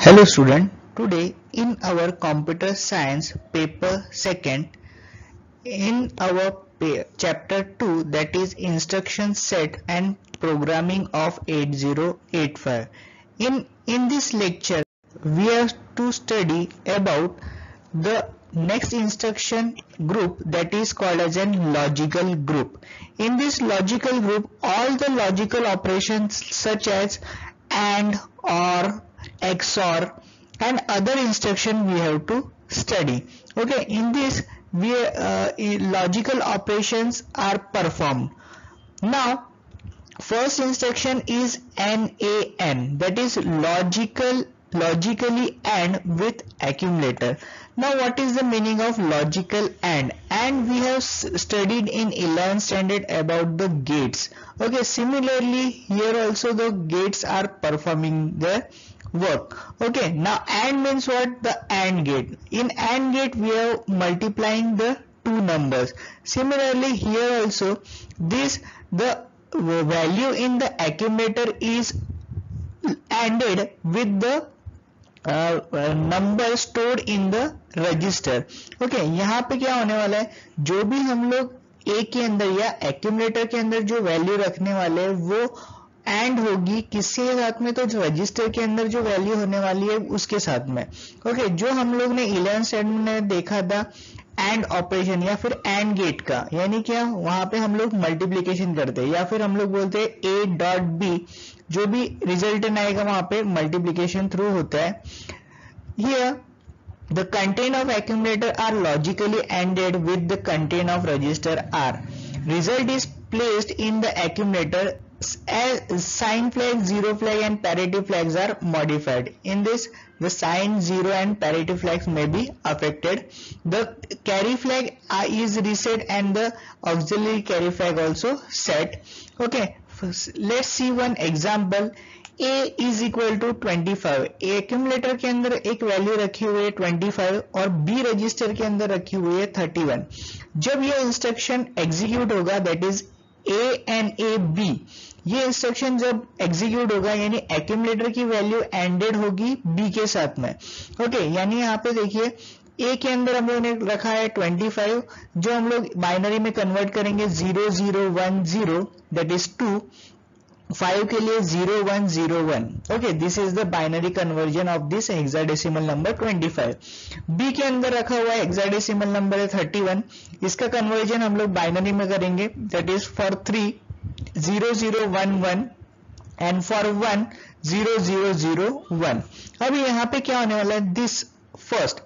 Hello student, today in our computer science paper second in our chapter 2, that is instruction set and programming of 8085. In this lecture we have to study about the next instruction group, that is called as a logical group. In this logical group, all the logical operations such as AND, OR, XOR and other instruction we have to study. Okay, in this logical operations are performed. Now first instruction is NAND, that is logically AND with accumulator. Now what is the meaning of logical AND? And we have studied in 11th standard about the gates. Okay, similarly here also the gates are performing their work. Okay, now AND means what? The AND gate. In AND gate we are multiplying the two numbers. Similarly here also the value in the accumulator is ANDed with the number stored in the register. Okay, यहाँ पे क्या होने वाला है, जो भी हम लोग ए के अंदर या एक्यूमुलेटर के अंदर जो वैल्यू रखने वाले हैं वो एंड होगी किसके साथ में, तो रजिस्टर के अंदर जो वैल्यू होने वाली है उसके साथ में. ओके, जो हम लोग ने 11th स्टैंडर्ड में देखा था एंड ऑपरेशन या फिर एंड गेट का, यानी क्या वहां पे हम लोग मल्टीप्लीकेशन करते हैं या फिर हम लोग बोलते हैं ए डॉट बी, जो भी रिजल्टेंट आएगा वहां पे मल्टीप्लीकेशन थ्रू होता है. Here the content of accumulator are logically ANDed with the content of register R. Result is placed in the accumulator as sign flag, zero flag and parity flags are modified. In this, the sign, zero and parity flags may be affected. The carry flag is reset and the auxiliary carry flag also set. Okay, let's see one example. A is equal to 25. Accumulator के अंदर एक value रखी हुई है 25 और B register के अंदर रखी हुई है 31. जब ये इंस्ट्रक्शन एग्जीक्यूट होगा, दैट इज ANAB, ये इंस्ट्रक्शन जब एग्जीक्यूट होगा यानी एक्यूमुलेटर की वैल्यू एंडेड होगी B के साथ में. ओके, यानी यहाँ पे देखिए A के अंदर हम लोग ने रखा है 25, जो हम लोग बाइनरी में कन्वर्ट करेंगे 0010, दैट इज 2. 5 के लिए 0101. Okay, this is the binary conversion of this hexadecimal number 25. B के अंदर रखा हुआ हेक्साडेसिमल नंबर है 31, इसका कन्वर्जन हम लोग बाइनरी में करेंगे, that is for 3 0011 and for 1 0001. अब यहाँ पे क्या होने वाला है, दिस फर्स्ट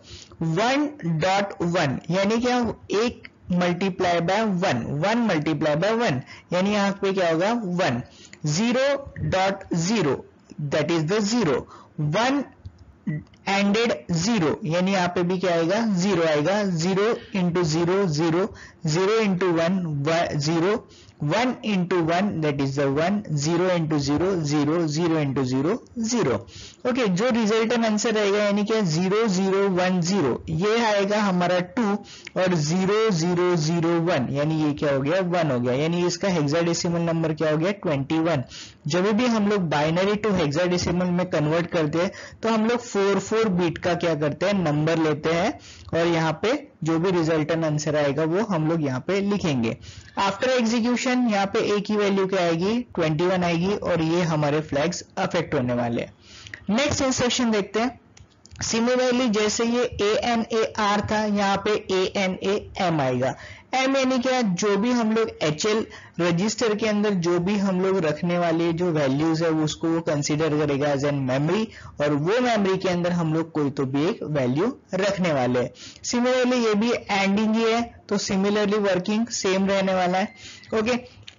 1.1 यानी क्या, एक मल्टीप्लाई बाय 1 मल्टीप्लाई बाय 1 यानी यहाँ पे क्या होगा 1. 0.0 दैट इज द 0. 1 एंडेड 0 यानी यहाँ पे भी क्या आएगा 0 आएगा. 0 into 0 0, 0 into 1 0, 1 into 1 that is the 1, 0 into 0 0, 0 into 0 0. Okay, जो रिजल्टेंट आंसर रहेगा यानी क्या 0010 ये आएगा हमारा 2 और 0001 यानी ये क्या हो गया 1 हो गया, यानी इसका हेक्साडेसिमल नंबर क्या हो गया 21. जब भी हम लोग बाइनरी टू हेक्साडेसिमल में कन्वर्ट करते हैं तो हम लोग 4 बिट का क्या करते हैं नंबर लेते हैं और यहाँ पे जो भी रिजल्टेंट आंसर आएगा वो हम लोग यहाँ पे लिखेंगे. आफ्टर एग्जीक्यूशन यहाँ पे A की वैल्यू क्या आएगी 21 आएगी और ये हमारे फ्लैग्स अफेक्ट होने वाले हैं. नेक्स्ट इंस्ट्रक्शन देखते हैं. सिमिलरली जैसे ये ANAR था, यहाँ पे ANAM आएगा. M यानी क्या, जो भी हम लोग HL रजिस्टर के अंदर जो भी हम लोग रखने वाले जो वैल्यूज है उसको वो कंसीडर करेगा एज एन मेमोरी और वो मेमोरी के अंदर हम लोग कोई तो भी एक वैल्यू रखने वाले हैं. सिमिलरली ये भी एंडिंग ही है तो सिमिलरली वर्किंग सेम रहने वाला है. Okay,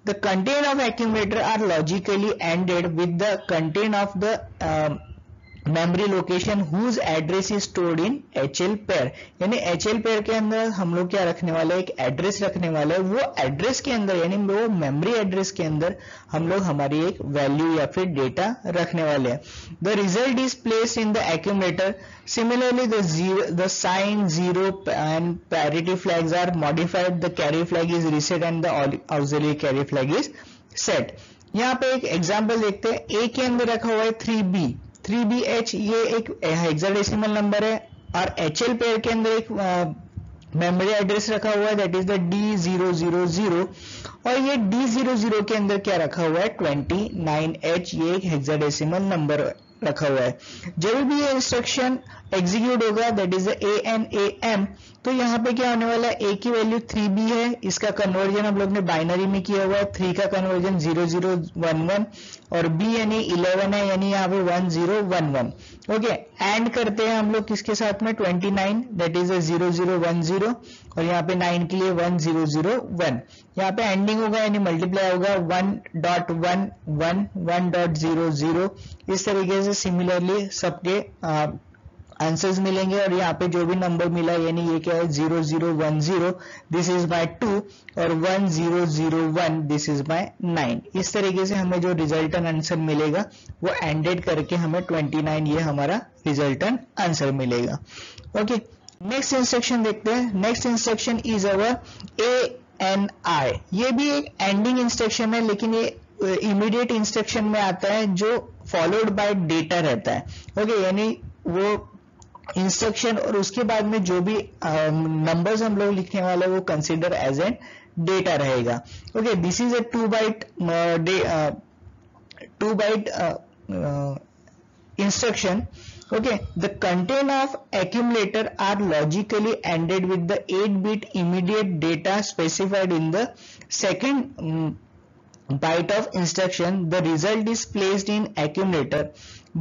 the content of accumulator are logically ANDed with the content of the memory location whose address is stored in HL pair. यानी HL पेयर के अंदर हम लोग क्या रखने वाले हैं, एक एड्रेस रखने वाले हैं. वो एड्रेस के अंदर यानी वो मेमोरी एड्रेस के अंदर हम लोग हमारी एक वैल्यू या फिर डेटा रखने वाले हैं. The result is placed in the accumulator. Similarly the sign, zero and parity flags are modified. The carry flag is reset and the auxiliary carry flag is set. यहाँ पे एक एग्जांपल देखते हैं. ए के अंदर रखा हुआ है 3B 3BH ये एक हेक्साडेसिमल नंबर है, और HL पेयर के अंदर एक मेमोरी एड्रेस रखा हुआ है, दैट इज द D000, और ये D00 के अंदर क्या रखा हुआ है, 29H, ये एक हेक्साडेसिमल नंबर रखा हुआ है। जब भी ये इंस्ट्रक्शन एग्जीक्यूट होगा, दैट इज ANAM, तो यहाँ पे क्या होने वाला है, A की वैल्यू 3B है, इसका कन्वर्जन हम लोग ने बाइनरी में किया हुआ है, 3 का कन्वर्जन 0011, और B यानी 11 है, यानी यहाँ पे 1011। ओके, एंड करते हैं हम लोग किसके साथ में, 29, दैट इज 0010, और यहाँ पे 9 के लिए 1001। यहाँ पे एंडिंग होगा यानी मल्टीप्लाई होगा 1.11 1.00। इस तरीके से सिमिलरली सबके आंसर्स मिलेंगे, और यहाँ पे जो भी नंबर मिला यानी ये क्या है, 0010, दिस इज माय 2, और 1001, दिस इज माय 9। इस तरीके से हमें जो रिजल्टन आंसर मिलेगा वो एंडेड करके हमें 29 ये हमारा रिजल्टन आंसर मिलेगा। ओके, नेक्स्ट इंस्ट्रक्शन देखते हैं। Next instruction is our ANI। ये भी एक एंडिंग इंस्ट्रक्शन है, लेकिन ये इमीडिएट इंस्ट्रक्शन में आता है जो फॉलोड बाय डेटा रहता है। ओके, यानी वो इंस्ट्रक्शन और उसके बाद में जो भी नंबर्स हम लोग लिखने वाले वो कंसिडर एज एन डेटा रहेगा। Okay, this is a 2 byte instruction. Okay, the content of accumulator are logically ANDed with the 8-bit immediate data specified in the second byte of instruction. The result is placed in accumulator.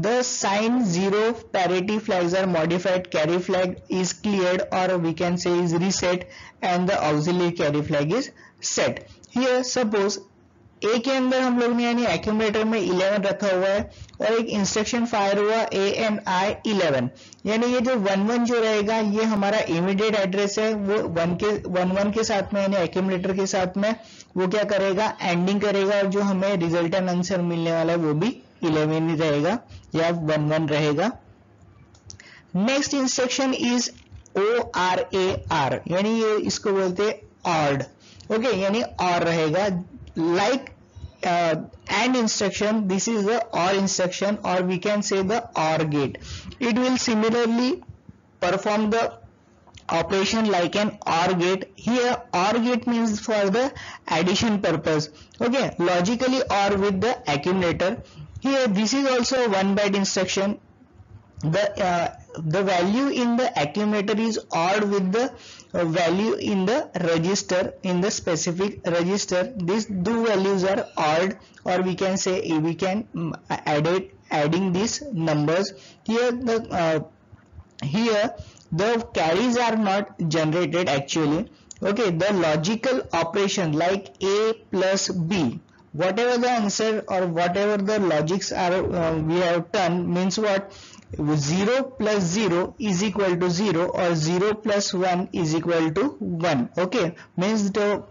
The sign 0 parity flags are modified, carry flag is cleared, or we can say is reset, and the auxiliary carry flag is set. Here suppose A के अंदर हम लोग ने यानी accumulator में 11 रखा हुआ है, और एक इंस्ट्रक्शन फायर हुआ ANI 11, यानी ये जो 11 जो रहेगा ये हमारा इमीडिएट एड्रेस है, वो 11 के साथ में यानी एक्यूमुलेटर के साथ में वो क्या करेगा, एंडिंग करेगा, और जो हमें रिजल्टेंट आंसर मिलने वाला है वो भी 11 ही रहेगा या 11 रहेगा। नेक्स्ट इंस्ट्रक्शन इज ORAR, यानी ये इसको बोलते हैं ऑड। ओके, यानी और रहेगा, like AND instruction, this is the OR instruction, or we can say the OR gate. It will similarly perform the operation like an OR gate. Here OR gate means for the addition purpose. Okay, logically OR with the accumulator. Here this is also a 1 byte instruction. The value in the accumulator is ORed with the value in the register, in the specific register. These two values are ORed, or we can say we can adding these numbers. Here the carries are not generated actually. Okay, the logical operation like A plus B, whatever the answer or whatever the logics are we have done, means what, 0 plus 0 is equal to 0, or 0 plus 1 is equal to 1. Okay, means the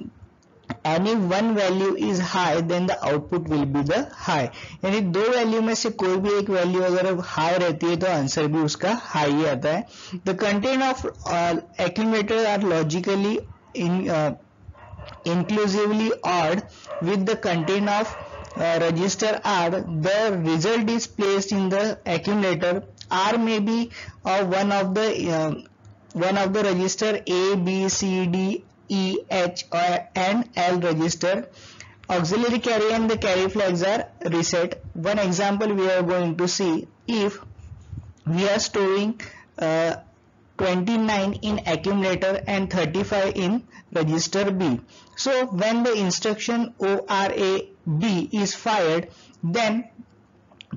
any one value is high, then the output will be the high. यानी दो value में से कोई भी एक value अगर high रहती है तो आंसर भी उसका हाई ही आता है। The content of accumulator are logically inclusively ORed with the content of register R. The result is placed in the accumulator. R may be one of the register A, B, C, D, E, H and L register. Auxiliary carry and the carry flags are reset. One example we are going to see, if we are storing 29 in accumulator and 35 in register B. So when the instruction ORAB is fired, then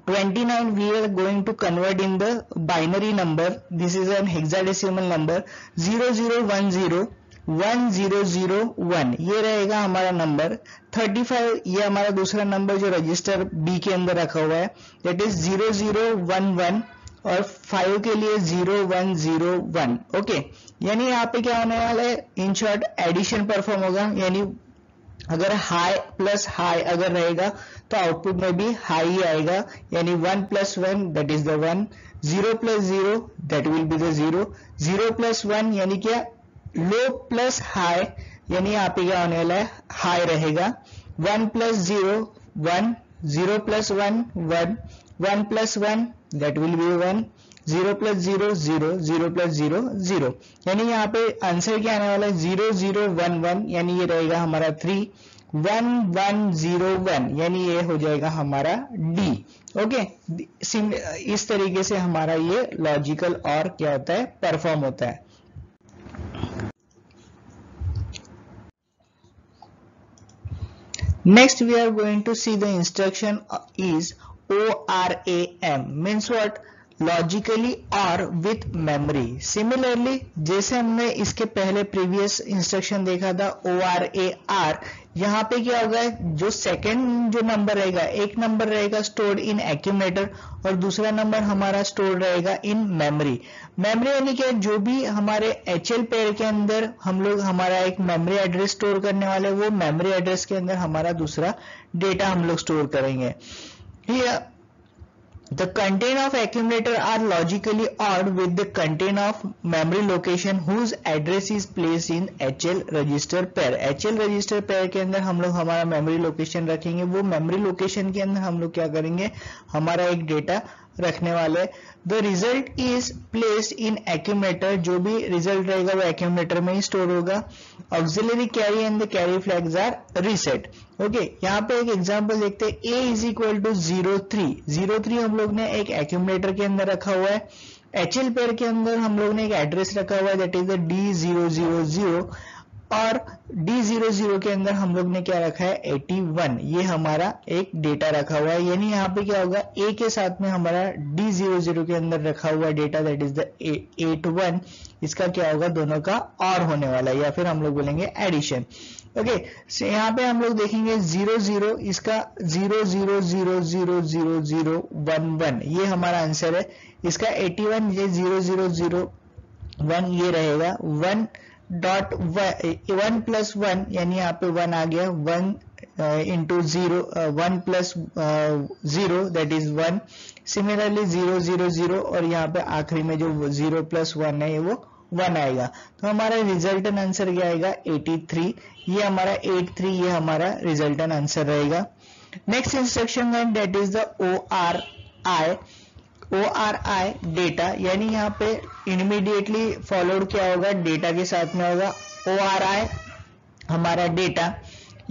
29 we are going to convert in the binary number. This is an hexadecimal number 0010 1001, ये रहेगा हमारा number. 35 ये हमारा दूसरा number जो register B के अंदर रखा हुआ है, दैट इज 0011, और 5 के लिए 0101। ओके, यानी यहाँ पे क्या होने वाला है, इन शॉर्ट एडिशन परफॉर्म होगा, यानी अगर हाई प्लस हाई अगर रहेगा तो आउटपुट में भी हाई ही आएगा, यानी 1 plus 1 that is the 1, 0 plus 0 that will be the 0, 0 plus 1 यानी क्या, लो प्लस हाई, यानी यहाँ पे क्या होने वाला है, हाई रहेगा। 1 plus 0 1, 0 plus 1 1, 1 plus 1 that will be 1, 0 plus 0 0, 0 plus 0 0, यानी यहाँ पे आंसर क्या आने वाला है 0 0 1 1, यानी ये रहेगा हमारा 3, 1 1 0 1, यानी ये हो जाएगा हमारा डी। ओके, इस तरीके से हमारा ये लॉजिकल और क्या होता है, परफॉर्म होता है। Next we are going to see the instruction is ORAM, means what, logically or with memory। Similarly जैसे हमने इसके पहले previous instruction देखा था ORAR, यहाँ पे क्या होगा, जो सेकेंड जो नंबर रहेगा, एक नंबर रहेगा स्टोर्ड इन एक्यूमुलेटर और दूसरा नंबर हमारा स्टोर्ड रहेगा इन मेमोरी। मेमोरी यानी क्या, जो भी हमारे HL पेयर के अंदर हम लोग हमारा एक मेमोरी एड्रेस स्टोर करने वाले, वो मेमोरी एड्रेस के अंदर हमारा दूसरा डेटा हम लोग स्टोर करेंगे। Here the content of accumulator are logically odd with the content of memory location whose address is placed in HL register pair। HL register pair के अंदर हम लोग हमारा मेमोरी लोकेशन रखेंगे, वो मेमोरी लोकेशन के अंदर हम लोग क्या करेंगे, हमारा एक डेटा रखने वाले। The result is placed in accumulator, जो भी रिजल्ट रहेगा वो एक्यूमुलेटर में ही स्टोर होगा। Auxiliary carry and the carry flags are reset. Okay, यहाँ पे एक एग्जांपल देखते हैं, a इज इक्वल टू 03, 03 हम लोग ने एक एक्यूमुलेटर के अंदर रखा हुआ है। HL पेयर के अंदर हम लोग ने एक एड्रेस रखा हुआ है, दैट इज द D000, और D00 के अंदर हम लोग ने क्या रखा है, 81, ये हमारा एक डेटा रखा हुआ है। यानी यहाँ पे क्या होगा, A के साथ में हमारा D00 के अंदर रखा हुआ डेटा दैट इज द 81, इसका क्या होगा, दोनों का और होने वाला है, या फिर हम लोग बोलेंगे एडिशन। ओके, यहाँ पे हम लोग देखेंगे 00, इसका 00000011, ये हमारा आंसर है। इसका 81, ये 0001, ये रहेगा 1 डॉट 1 प्लस 1, यानी यहाँ पे 1 आ गया, 1 into 0, 1 plus 0 that is 1। Similarly 000, और यहाँ पे आखिरी में जो 0 प्लस 1 है वो 1 आएगा। तो हमारा रिजल्टेंट आंसर क्या आएगा, 83, ये हमारा 83, ये हमारा रिजल्टेंट आंसर रहेगा। नेक्स्ट इंस्ट्रक्शन है that is the ORI data, यानी यहाँ पे इमीडिएटली फॉलोड क्या होगा, डेटा के साथ में होगा ORI हमारा डेटा।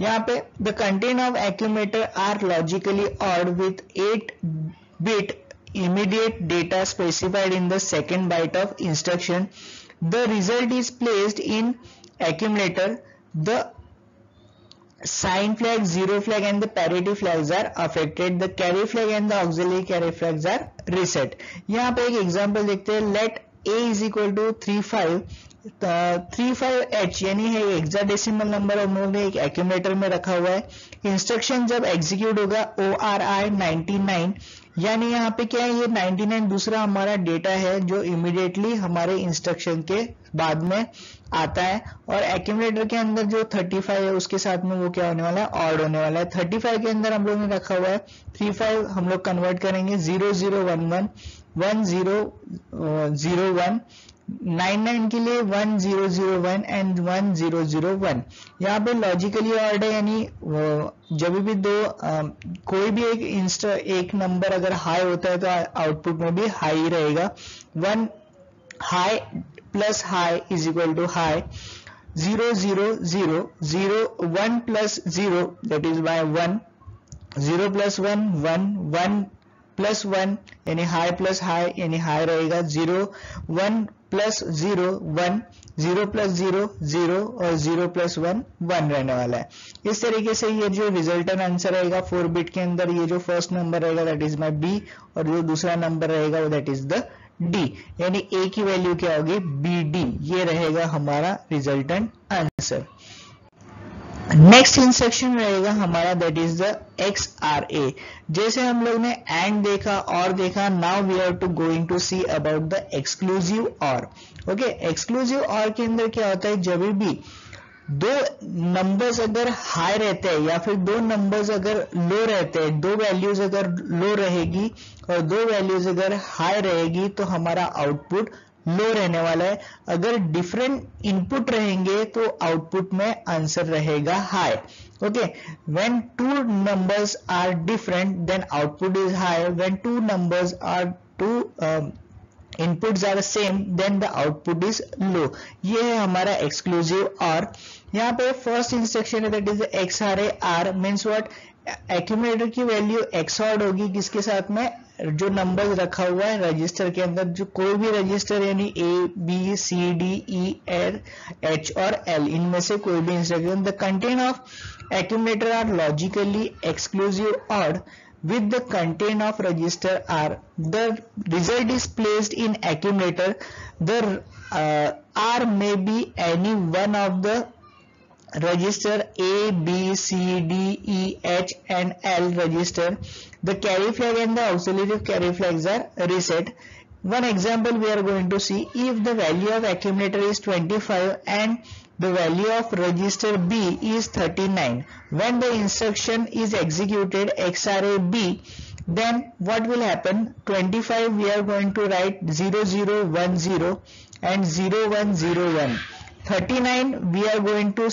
यहाँ पे the content of accumulator are logically ORed with 8 bit immediate data specified in the second byte of instruction. The result is placed in accumulator. The sign flag, zero flag and the parity flags are affected. The carry flag and the auxiliary carry flags are reset. यहाँ पे एक example देखते हैं, let a is equal to 35H, यानी है hexadecimal number हम लोगों ने एक एक्यूमुलेटर में रखा हुआ है। इंस्ट्रक्शन जब एग्जीक्यूट होगा ORI 99, यानी यहाँ पे क्या है, ये 99 दूसरा हमारा डेटा है जो इमीडिएटली हमारे इंस्ट्रक्शन के बाद में आता है। और एक्यूमुलेटर के अंदर जो 35 है उसके साथ में वो क्या होने वाला है, ऑड होने वाला है। 35 के अंदर हम लोग ने रखा हुआ है 35, हम लोग कन्वर्ट करेंगे 0011 1001, 99 के लिए 1001 एंड 1001। यहाँ पे लॉजिकली ऑर्ड है, यानी जब भी कोई भी एक नंबर अगर हाई होता है तो आउटपुट में भी हाई रहेगा। 1 high plus high is equal to high, 1 plus 0 that is by 1, 0 plus 1 1, 1 plus 1 यानी हाई प्लस हाई यानी हाई रहेगा। 0 1 प्लस 0 1, 0 प्लस 0 0 और 0 प्लस 1 1 रहने वाला है। इस तरीके से ये जो रिजल्टेंट आंसर रहेगा 4 बिट के अंदर, ये जो फर्स्ट नंबर रहेगा दैट इज माय बी, और जो दूसरा नंबर रहेगा वो दैट इज द डी, यानी ए की वैल्यू क्या होगी, BD, ये रहेगा हमारा रिजल्टेंट आंसर। नेक्स्ट इंस्ट्रक्शन रहेगा हमारा दैट इज द XRA। जैसे हम लोग ने एंड देखा और देखा, now we are to going to see about the exclusive OR. Okay, exclusive OR के अंदर क्या होता है, जब भी दो नंबर्स अगर हाई रहते हैं या फिर दो नंबर्स अगर लो रहते हैं, दो वैल्यूज अगर लो रहेगी और दो वैल्यूज अगर हाई रहेगी तो हमारा आउटपुट लो रहने वाला है। अगर डिफरेंट इनपुट रहेंगे तो आउटपुट में आंसर रहेगा high. Okay, when two numbers are different then output is high, when two numbers are 2 inputs are same then the output is low. ये है हमारा exclusive OR. यहाँ पे फर्स्ट इंस्ट्रक्शन है that is XRA R means what, accumulator की value XORed होगी किसके साथ में, जो नंबर्स रखा हुआ है रजिस्टर के अंदर, जो कोई भी रजिस्टर यानी A B C D E H और L इनमें से कोई भी instruction. The content of accumulator are logically exclusive OR with the content of register R. The result is placed in accumulator. The R may be any one of the register A, B, C, D, E, H and L register. The carry flag and the auxiliary carry flags are reset. One example we are going to see, if the value of accumulator is 25 and the value of register B is 39. When the instruction is executed XRA B, then what will happen? 25 we are going to write 0010 and 0101. 39 we are going to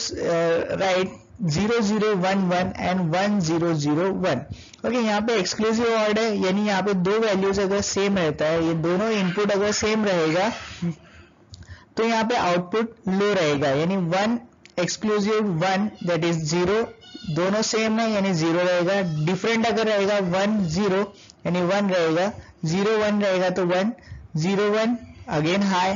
write 0011 and 1001. Okay, यहाँ पे exclusive ऑर्ड है, यानी यहाँ पे दो values अगर same रहता है, ये दोनों इनपुट अगर सेम रहेगा तो यहाँ पे आउटपुट लो रहेगा, यानी 1 एक्सक्लूसिव 1 दैट इज 0, दोनों सेम है यानी 0 रहेगा. डिफरेंट अगर रहेगा 1 0 यानी 1 रहेगा, 0 1 रहेगा तो 1, 0 1 अगेन हाई,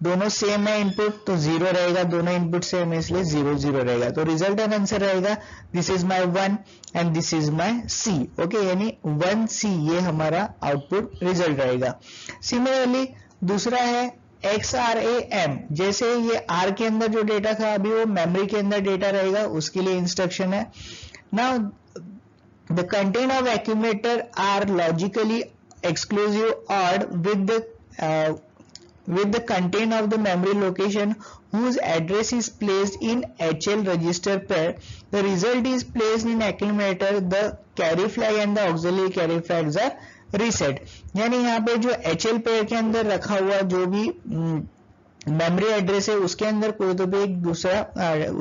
दोनों सेम है इनपुट तो 0 रहेगा, दोनों इनपुट सेम है इसलिए 0 0 रहेगा. तो रिजल्टेंट आंसर रहेगा this is my 1 and this is my C. Okay, यानी 1C ये हमारा आउटपुट रिजल्ट रहेगा. सिमिलरली दूसरा है XRAM. जैसे ये R के अंदर जो डेटा था अभी वो मेमोरी के अंदर डेटा रहेगा, उसके लिए इंस्ट्रक्शन है. Now the content of accumulator are logically exclusive OR with the content of the memory location whose address is placed in HL register pair. The result is placed in accumulator. The carry flag and the auxiliary carry flags are reset. यानी यहाँ पे जो HL pair के अंदर रखा हुआ जो भी मेमोरी एड्रेस है उसके अंदर कोई तो भी एक दूसरा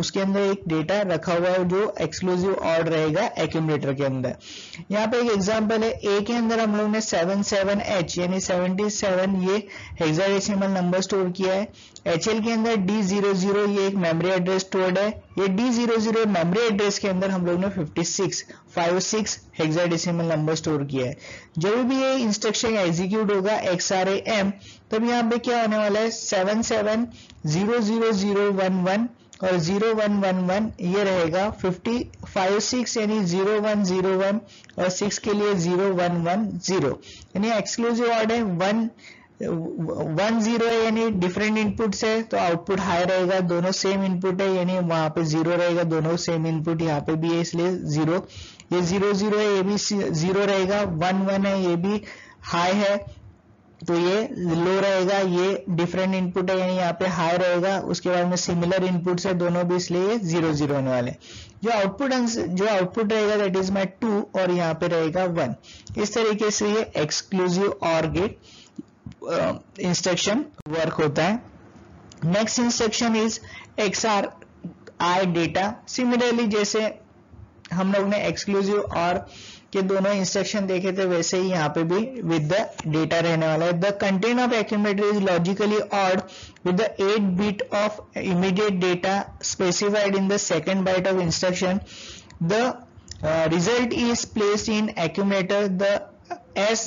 उसके अंदर एक डेटा रखा हुआ है जो एक्सक्लूसिव ऑर्ड रहेगा एक्यूमुलेटर के अंदर. यहाँ पे एक एग्जांपल है, A के अंदर हम लोग ने 77H यानी 77 ये हेक्साडेसिमल नंबर स्टोर किया है. HL के अंदर D00 ये एक मेमोरी एड्रेस स्टोर्ड है. ये D00 मेमोरी एड्रेस के अंदर हम लोग ने 56 हेक्साडेसिमल नंबर स्टोर किया है. जब भी ये इंस्ट्रक्शन एग्जीक्यूट होगा XRAM तब यहाँ पे क्या होने वाला है, 77000011 और 0111 ये रहेगा, 56 यानी 0101 और 6 के लिए 0110, यानी एक्सक्लूसिव ऑर्ड है. 10 यानी डिफरेंट इनपुट्स है तो आउटपुट हाई रहेगा, दोनों सेम इनपुट है यानी वहां पे 0 रहेगा, दोनों सेम इनपुट यहाँ पे भी है इसलिए 0. ये 00 है ये भी 0 रहेगा, 11 है ये भी हाई है तो ये लो रहेगा, ये डिफरेंट इनपुट है यानी यहाँ पे हाई रहेगा. उसके बाद में सिमिलर इनपुट्स है दोनों भी इसलिए ये 0 0 होने वाले. जो आउटपुट रहेगा दैट इज माय 2 और यहाँ पे रहेगा 1. इस तरीके से ये exclusive OR gate instruction work होता है. Next instruction is XRI data. Similarly जैसे हम लोग ने एक्सक्लूसिव OR के दोनों इंस्ट्रक्शन देखे थे वैसे ही यहाँ पे भी विद द डेटा रहने वाला है. The content of accumulator is logically ORed with the 8 bit of immediate data specified in the second byte of instruction. The result is placed in accumulator. The S,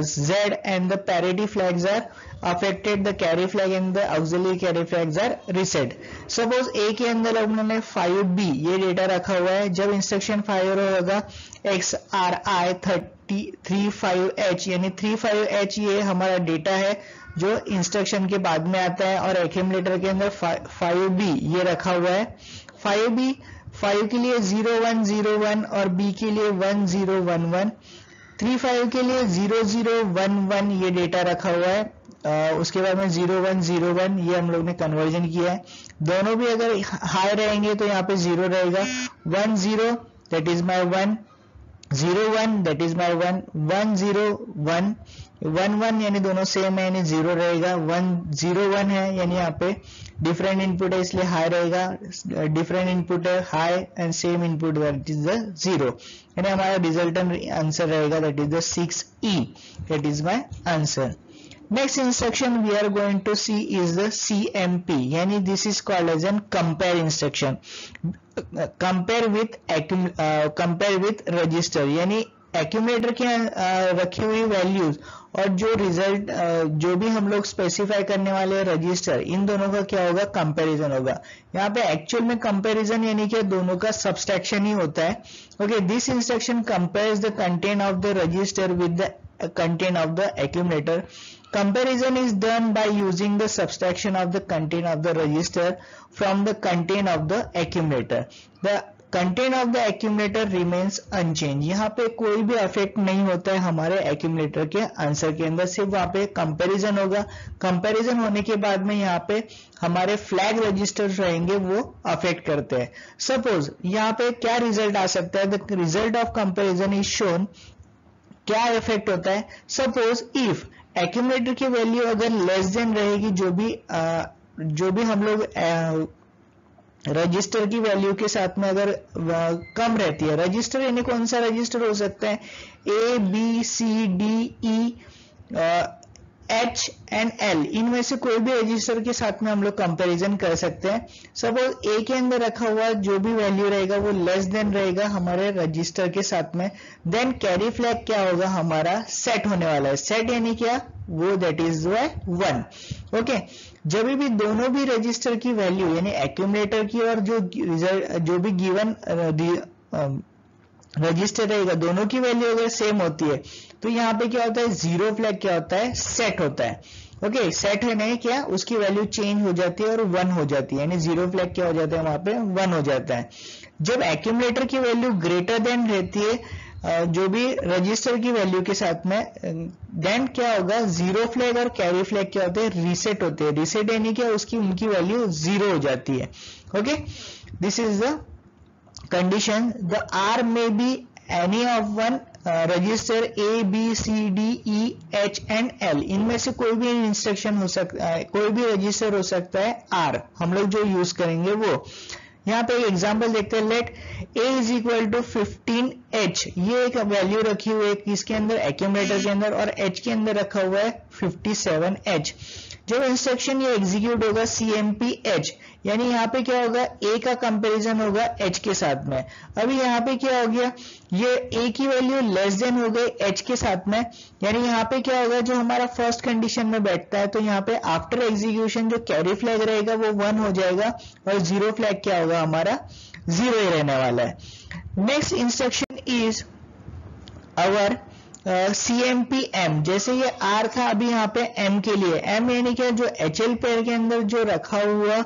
Z and the parity flags are affected. The carry flag and the auxiliary carry flags are reset. Suppose A के अंदर उन्होंने 5B ये data रखा हुआ है, जब instruction fire होगा XRI 35H यानी 35H ये हमारा डेटा है जो इंस्ट्रक्शन के बाद में आता है और एक्यूमुलेटर के अंदर 5B ये रखा हुआ है. 5 के लिए 0101 और B के लिए 1011. 35 के लिए 0011 ये डेटा रखा हुआ है, उसके बाद में 0101 ये हम लोग ने कन्वर्जन किया है. दोनों भी अगर हाई रहेंगे तो यहाँ पे 0 रहेगा. 10 that is my 1, 01 that is my 1, 101 1 1 यानी दोनों सेम है यानी 0 रहेगा, 1 0 1 है यानी यहाँ पे डिफरेंट इनपुट है इसलिए हाई रहेगा, डिफरेंट इनपुट है high and same input that is the 0, यानी हमारा रिजल्टेंट आंसर रहेगा that is the 6E, that is my answer. Next instruction we are going to see is the CMP, यानी this is called as an compare instruction, compare with register, यानी accumulator के रखी हुई values और जो result जो भी हम लोग स्पेसिफाई करने वाले रजिस्टर, इन दोनों का क्या होगा, कंपैरिजन होगा। यहाँ पे एक्चुअल में कंपैरिजन यानी कि दोनों का सब्सट्रैक्शन ही होता है। Okay, this instruction compares the content of the register with the content of the accumulator. Comparison is done by using the subtraction of the content of the register from the content of the accumulator. The content of the accumulator remains unchanged. यहाँ पे कोई भी affect नहीं होता है हमारे accumulator के answer के अंदर, सिर्फ वहाँ पे कंपैरिजन होगा। कंपैरिजन होने के बाद में यहाँ पे हमारे फ्लैग रजिस्टर्स रहेंगे वो अफेक्ट करते हैं। सपोज यहाँ पे क्या रिजल्ट आ सकता है, the result of comparison is shown, क्या इफेक्ट होता है, सपोज इफ एक्यूमुलेटर की वैल्यू अगर लेस देन रहेगी, जो भी हम लोग रजिस्टर की वैल्यू के साथ में अगर कम रहती है, रजिस्टर यानी कौन सा रजिस्टर हो सकता है, A B C D E H and L, इनमें से कोई भी रजिस्टर के साथ में हम लोग कंपैरिजन कर सकते हैं। सपोज A के अंदर रखा हुआ जो भी वैल्यू रहेगा वो लेस देन रहेगा हमारे रजिस्टर के साथ में, देन कैरी फ्लैग क्या होगा, हमारा सेट होने वाला है। सेट यानी क्या, वो दैट इज 1। ओके, जब भी दोनों भी रजिस्टर की वैल्यू यानी एक्यूमुलेटर की और जो भी गिवन रजिस्टर रहेगा, दोनों की वैल्यू अगर सेम होती है तो यहाँ पे क्या होता है, जीरो फ्लैग क्या होता है, सेट होता है। ओके, सेट है नहीं क्या, उसकी वैल्यू चेंज हो जाती है और 1 हो जाती है, यानी जीरो फ्लैग क्या हो जाता है, वहां पे 1 हो जाता है। जब एक्यूमुलेटर की वैल्यू ग्रेटर देन रहती है जो भी रजिस्टर की वैल्यू के साथ में, देन क्या होगा, जीरो फ्लैग और कैरी फ्लैग क्या होते हैं, रीसेट होते हैं। रीसेट यानी क्या, उनकी वैल्यू 0 हो जाती है। Okay, this is the condition. The R may be any of one register A B C D E H and L, इनमें से कोई भी इंस्ट्रक्शन हो सकता है, कोई भी रजिस्टर हो सकता है। R हम लोग जो यूज करेंगे वो, यहाँ पे एक एग्जांपल देखते हैं। Let A is equal to 15H, ये एक वैल्यू रखी हुई है किसके अंदर, एक्यूमुलेटर के अंदर, और H के अंदर रखा हुआ है 57H। जब इंस्ट्रक्शन ये एग्जीक्यूट होगा CMP-H, यानी यहाँ पे क्या होगा, A का कंपैरिजन होगा H के साथ में। अभी यहाँ पे क्या हो गया, ये A की वैल्यू लेस देन हो गई H के साथ में, यानी यहाँ पे क्या होगा, जो हमारा फर्स्ट कंडीशन में बैठता है, तो यहाँ पे आफ्टर एग्जीक्यूशन जो कैरी फ्लैग रहेगा वो 1 हो जाएगा और जीरो फ्लैग क्या होगा, हमारा 0 ही रहने वाला है। Next instruction is our CMP-M, जैसे ये R था, अभी यहाँ पे M के लिए, M यानी क्या, जो HL पेयर के अंदर जो रखा हुआ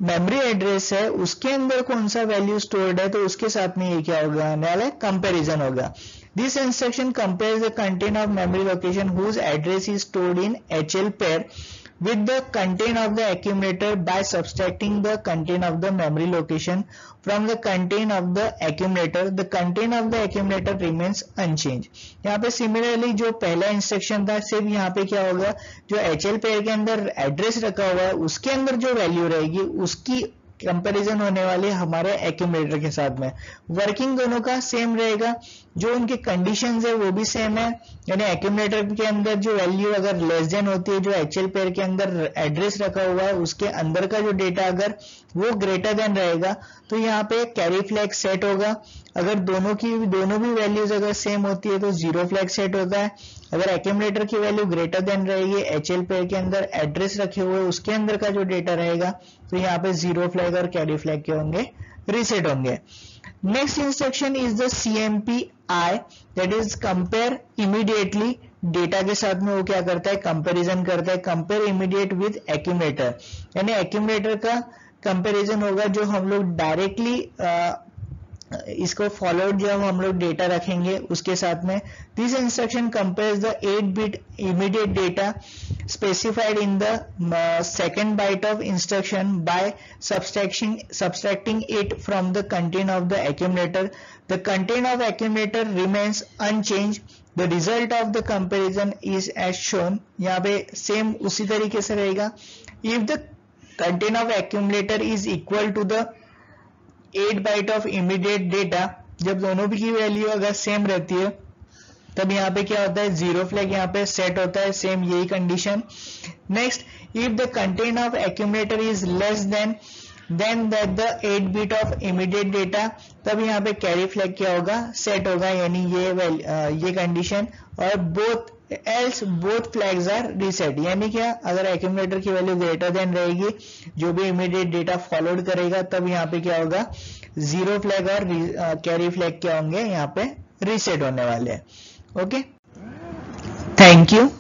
मेमोरी एड्रेस है उसके अंदर कौन सा वैल्यू स्टोर्ड है, तो उसके साथ में ये क्या होगा, वाला कंपैरिजन होगा। This instruction compares the content of memory location whose address is stored in HL pair with the content of the accumulator by subtracting the content of the memory location from the content of the accumulator. The content of the accumulator remains unchanged. यहाँ पे similarly जो पहला instruction था, सिर्फ यहाँ पे क्या होगा, जो HL पेयर के अंदर एड्रेस रखा हुआ है उसके अंदर जो वैल्यू रहेगी उसकी कंपैरिजन होने वाली हमारे एक्यूमुलेटर के साथ में। वर्किंग दोनों का सेम रहेगा, जो उनके कंडीशंस है वो भी सेम है, यानी एक्यूमुलेटर के अंदर जो वैल्यू अगर लेस देन होती है, जो एचएल पेयर के अंदर एड्रेस रखा हुआ है उसके अंदर का जो डेटा अगर वो ग्रेटर देन रहेगा तो यहाँ पे कैरी फ्लैग सेट होगा। अगर दोनों भी वैल्यूज अगर सेम होती है तो जीरो फ्लैग सेट होता है। अगर एक्यूमुलेटर की वैल्यू ग्रेटर देन रहेगी, एचएल पेयर के अंदर एड्रेस रखे हुए उसके अंदर का जो डेटा रहेगा, तो यहाँ पे जीरो फ्लैग और कैरी फ्लैग के होंगे, रीसेट होंगे। Next instruction is the CMP-I, that is compare immediately. Data के साथ में वो क्या करता है, कंपैरिजन करता है। कंपेयर इमीडिएट विद एक्यूमुलेटर, यानी एक्यूमुलेटर का कंपैरिजन होगा जो हम लोग डायरेक्टली इसको फॉलोड जब हम लोग डेटा रखेंगे उसके साथ में, this instruction compares the 8-bit immediate data specified in the second byte of instruction by subtracting it from the content of the accumulator. The content of accumulator remains unchanged. The result of the comparison is as shown. यहाँ पे same उसी तरीके से रहेगा. If the content of accumulator is equal to the 8 byte of immediate data, जब दोनों की value अगर सेम रहती है तब यहाँ पे क्या होता है, जीरो फ्लैग यहाँ पे सेट होता है, सेम यही condition. Next, if the content of accumulator is less than that the 8 bit of immediate data, तब यहाँ पे कैरी फ्लैग क्या होगा, सेट होगा, यानी ये कंडीशन. और बोथ फ्लैग्स आर रीसेट, यानी क्या, अगर एक्यूमुलेटर की वैल्यू ग्रेटर देन रहेगी, जो भी इमीडिएट डेटा फॉलोड करेगा तब यहाँ पे क्या होगा, जीरो फ्लैग और कैरी फ्लैग क्या होंगे, यहाँ पे रीसेट होने वाले हैं. Okay, thank you.